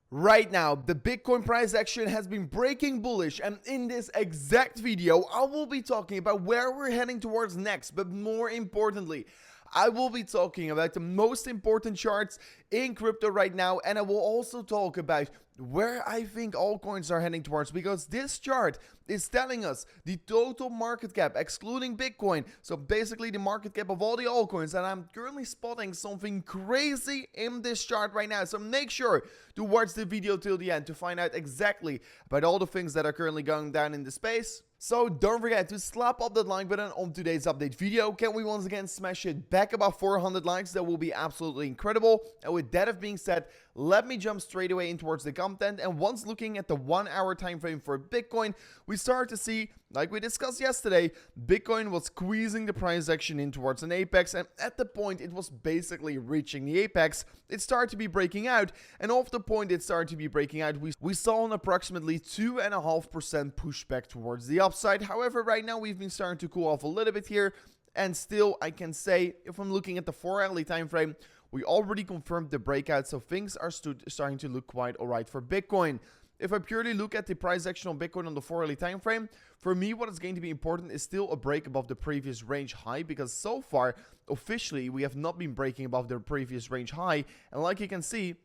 Right now, the Bitcoin price action has been breaking bullish, and in this exact video, I will be talking about where we're heading towards next, but more importantly, I will be talking about the most important charts in crypto right now, and I will also talk about where I think altcoins are heading towards, because this chart is telling us the total market cap excluding Bitcoin, so basically the market cap of all the altcoins, and I'm currently spotting something crazy in this chart right now, so make sure to watch the video till the end to find out exactly about all the things that are currently going down in the space. So don't forget to slap up that like button on today's update video. Can we once again smash it back about 400 likes? That will be absolutely incredible. And with that being said, let me jump straight away in towards the content. And once looking at the 1 hour time frame for Bitcoin, we start to see, like we discussed yesterday, Bitcoin was squeezing the price action in towards an apex, and at the point it was basically reaching the apex, it started to be breaking out, and off the point it started to be breaking out, we saw an approximately 2.5% pushback towards the upside. However, right now we've been starting to cool off a little bit here, and still I can say, if I'm looking at the 4-hourly time frame, we already confirmed the breakout, so things are starting to look quite alright for Bitcoin. If I purely look at the price action on Bitcoin on the 4-hourly time frame, for me what is going to be important is still a break above the previous range high, because so far officially we have not been breaking above the previous range high, and like you can see,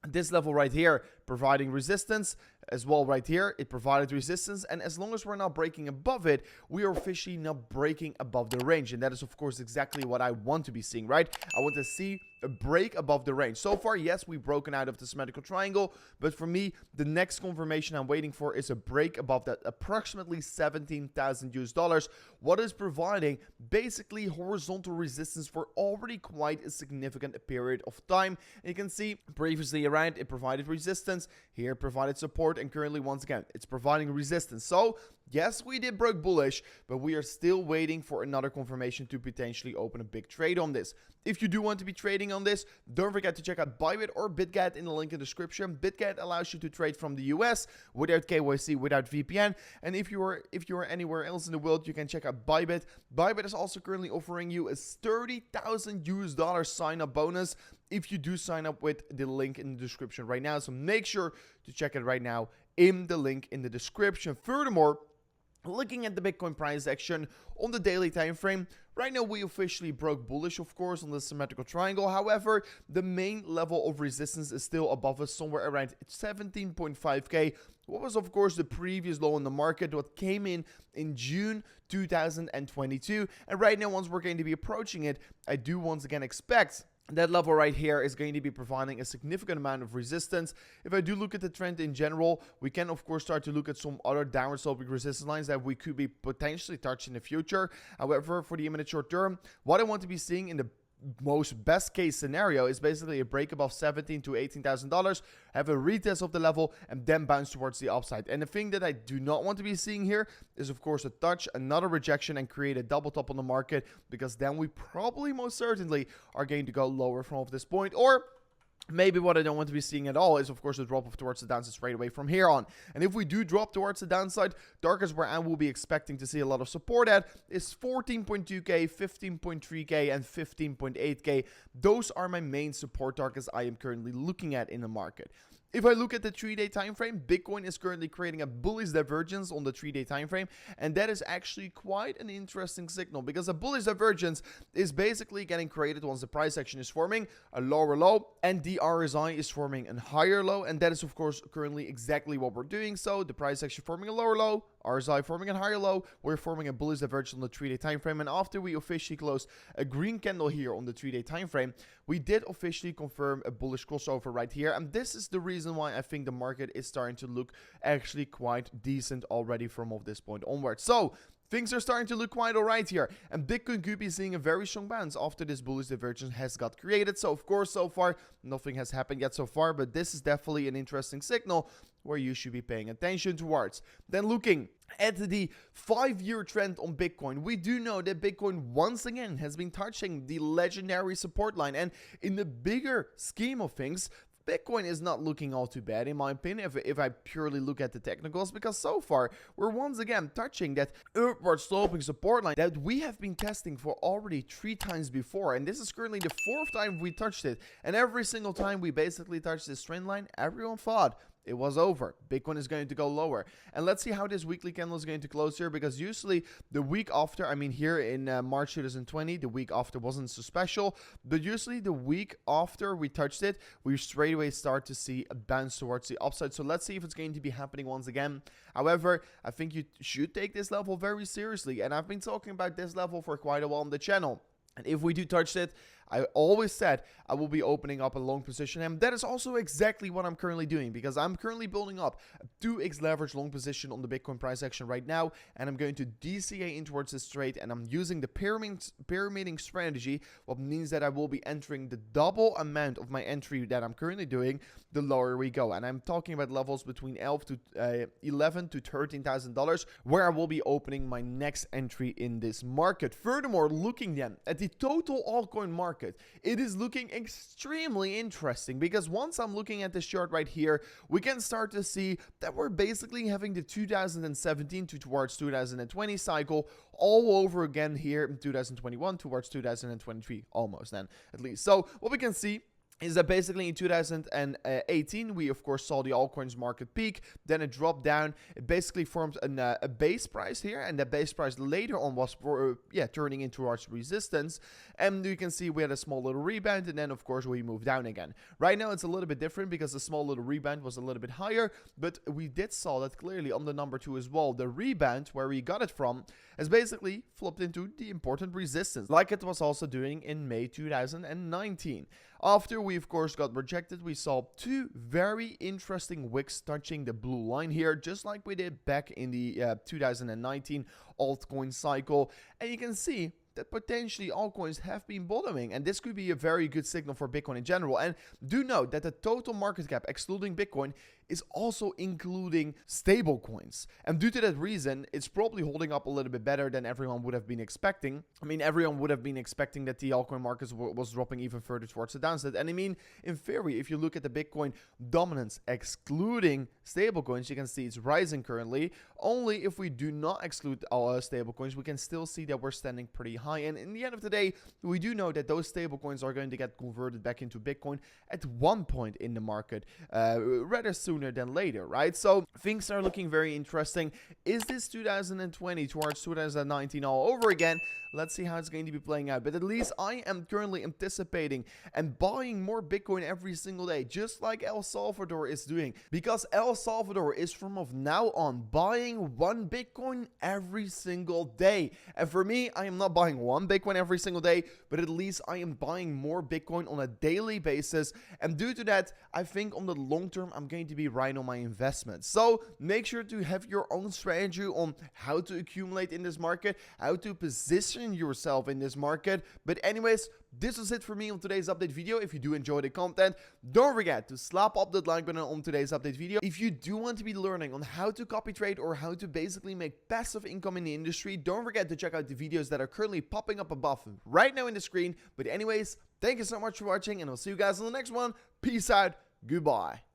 this level right here providing resistance as well. Right here it provided resistance, and as long as we're not breaking above it, we are officially not breaking above the range, and that is of course exactly what I want to be seeing, right? I want to see a break above the range. So far, yes, we've broken out of the symmetrical triangle, but for me the next confirmation I'm waiting for is a break above that approximately $17,000, what is providing basically horizontal resistance for already quite a significant period of time. And you can see previously around it provided resistance, here it provided support, and currently once again it's providing resistance. So yes, we did break bullish, but we are still waiting for another confirmation to potentially open a big trade on this. If you do want to be trading on this, don't forget to check out Bybit or BitGet in the link in the description. BitGet allows you to trade from the US without KYC, without VPN. And if you are anywhere else in the world, you can check out Bybit. Bybit is also currently offering you a $30,000 sign-up bonus if you do sign up with the link in the description right now. So make sure to check it right now in the link in the description. Furthermore, looking at the Bitcoin price action on the daily time frame, right now we officially broke bullish, of course, on the symmetrical triangle. However, the main level of resistance is still above us, somewhere around 17.5k. What was, of course, the previous low in the market, what came in June 2022. And right now, once we're going to be approaching it, I do once again expect that level right here is going to be providing a significant amount of resistance. If I do look at the trend in general, we can of course start to look at some other downward sloping resistance lines that we could be potentially touching in the future. However, for the immediate short term, what I want to be seeing in the most best case scenario is basically a break above $17,000 to $18,000, have a retest of the level, and then bounce towards the upside. And the thing that I do not want to be seeing here is of course a touch, another rejection, and create a double top on the market, because then we probably most certainly are going to go lower from this point. Or maybe what I don't want to be seeing at all is, of course, a drop off towards the downside straight away from here on. And if we do drop towards the downside, targets where I will be expecting to see a lot of support at is 14.2k, 15.3k, and 15.8k. Those are my main support targets I am currently looking at in the market. If I look at the 3-day time frame, Bitcoin is currently creating a bullish divergence on the 3-day time frame, and that is actually quite an interesting signal, because a bullish divergence is basically getting created once the price action is forming a lower low and the RSI is forming a higher low, and that is of course currently exactly what we're doing. So the price action forming a lower low, RSI forming a higher low, we're forming a bullish divergence on the 3-day time frame, and after we officially closed a green candle here on the 3-day time frame, we did officially confirm a bullish crossover right here, and this is the reason why I think the market is starting to look actually quite decent already from this point onwards. So things are starting to look quite alright here, and Bitcoin could be seeing a very strong bounce after this bullish divergence has got created. So of course, so far nothing has happened yet so far, but this is definitely an interesting signal where you should be paying attention towards. Then looking at the 5-year trend on Bitcoin, we do know that Bitcoin once again has been touching the legendary support line, and in the bigger scheme of things, Bitcoin is not looking all too bad in my opinion if I purely look at the technicals, because so far we're once again touching that upward sloping support line that we have been testing for already 3 times before, and this is currently the 4th time we touched it, and every single time we basically touched this trend line, everyone thought it was over. Bitcoin is going to go lower. And let's see how this weekly candle is going to close here, because usually the week after, I mean here in March 2020, the week after wasn't so special, but usually the week after we touched it, we straight away start to see a bounce towards the upside. So let's see if it's going to be happening once again. However, I think you should take this level very seriously, and I've been talking about this level for quite a while on the channel. And if we do touch it, I always said I will be opening up a long position, and that is also exactly what I'm currently doing, because I'm currently building up a 2x leverage long position on the Bitcoin price action right now, and I'm going to DCA in towards this trade, and I'm using the pyramiding strategy, what means that I will be entering the double amount of my entry that I'm currently doing the lower we go. And I'm talking about levels between $11 to $13,000, where I will be opening my next entry in this market. Furthermore, looking then at the total altcoin market, it is looking extremely interesting, because once I'm looking at this chart right here, we can start to see that we're basically having the 2017 towards 2020 cycle all over again here in 2021 towards 2023, almost then at least. So what we can see is that basically in 2018, we of course saw the altcoins market peak, then it dropped down, it basically formed a base price here, and that base price later on was turning into towards resistance, and you can see we had a small little rebound, and then of course we moved down again. Right now it's a little bit different, because the small little rebound was a little bit higher, but we did saw that clearly on the number 2 as well. The rebound, where we got it from, has basically flipped into the important resistance, like it was also doing in May 2019. After we of course got rejected, we saw 2 very interesting wicks touching the blue line here, just like we did back in the 2019 altcoin cycle, and you can see that potentially altcoins have been bottoming, and this could be a very good signal for Bitcoin in general. And do note that the total market cap excluding Bitcoin is also including stable coins, and due to that reason, it's probably holding up a little bit better than everyone would have been expecting. I mean, everyone would have been expecting that the altcoin market was dropping even further towards the downside, and I mean, in theory, if you look at the Bitcoin dominance excluding stable coins, you can see it's rising currently. Only if we do not exclude our stable coins, we can still see that we're standing pretty high, and in the end of the day, we do know that those stable coins are going to get converted back into Bitcoin at one point in the market, rather sooner than later, right? So things are looking very interesting. Is this 2020 towards 2019 all over again? Let's see how it's going to be playing out, but at least I am currently anticipating and buying more Bitcoin every single day, just like El Salvador is doing, because El Salvador is from now on buying 1 Bitcoin every single day. And for me, I am not buying 1 Bitcoin every single day, but at least I am buying more Bitcoin on a daily basis, and due to that, I think on the long term, I'm going to be right on my investments. So make sure to have your own strategy on how to accumulate in this market, how to position yourself in this market. But anyways, this was it for me on today's update video. If you do enjoy the content, don't forget to slap up that like button on today's update video. If you do want to be learning on how to copy trade or how to basically make passive income in the industry, don't forget to check out the videos that are currently popping up above right now in the screen. But anyways, thank you so much for watching, and I'll see you guys in the next one. Peace out. Goodbye.